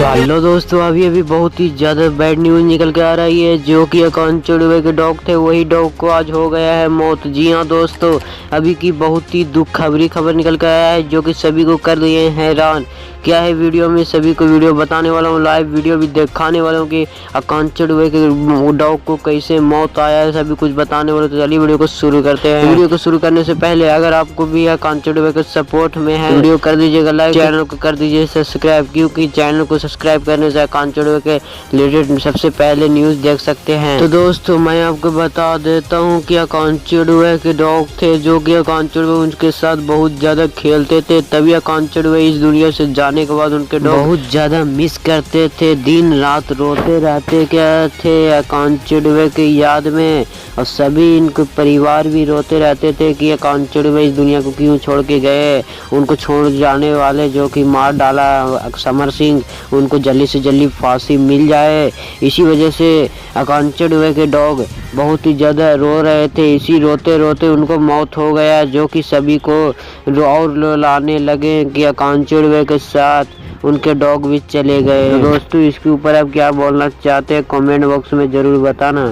तो हेलो दोस्तों, अभी बहुत ही ज़्यादा बैड न्यूज़ निकल के आ रही है। जो कि अकाउंटेड के डॉग थे, वही डॉग को आज हो गया है मौत। जी हाँ दोस्तों, अभी की बहुत ही दुख खबरी खबर निकल के आया है, जो कि सभी को कर दिए हैरान। क्या है वीडियो में, सभी को वीडियो बताने वाला हूँ, लाइव वीडियो भी दिखाने वाला हूँ कि अकाउंटेड के डॉग को कैसे मौत आया है, सभी कुछ बताने वाला। तो चलिए वीडियो को शुरू करते हैं। वीडियो को शुरू करने से पहले अगर आपको भी अकाउंटेड के सपोर्ट में है, वीडियो कर दीजिएगा लाइक, चैनल को कर दीजिए सब्सक्राइब, क्योंकि चैनल को सब्सक्राइब करने से अकाउंटेड के रिलेटेड सबसे पहले न्यूज़ देख सकते हैं। तो दोस्तों मैं आपको बता देता हूँ कि अकाउंटेड के डॉग थे, जो कि अकाउंटेड उनके साथ बहुत ज़्यादा खेलते थे, तभी अकाउंटेड इस दुनिया से जाने के बाद उनके डॉग बहुत ज़्यादा मिस करते थे, दिन रात रोते रहते क्या थे अकाउंटेड की याद में। और सभी इनके परिवार भी रोते रहते थे कि अकाउंटेड इस दुनिया को क्यों छोड़ के गए। उनको छोड़ जाने वाले जो कि मार डाला समर सिंह, उनको जल्दी से जल्दी फांसी मिल जाए। इसी वजह से अकाउंटेड के डॉग बहुत ही ज़्यादा रो रहे थे। इसी रोते रोते उनको मौत हो गया, जो कि सभी को और लाने लगे कि अकाउंटेड के साथ उनके डॉग भी चले गए। दोस्तों इसके ऊपर आप क्या बोलना चाहते हैं, कमेंट बॉक्स में ज़रूर बताना।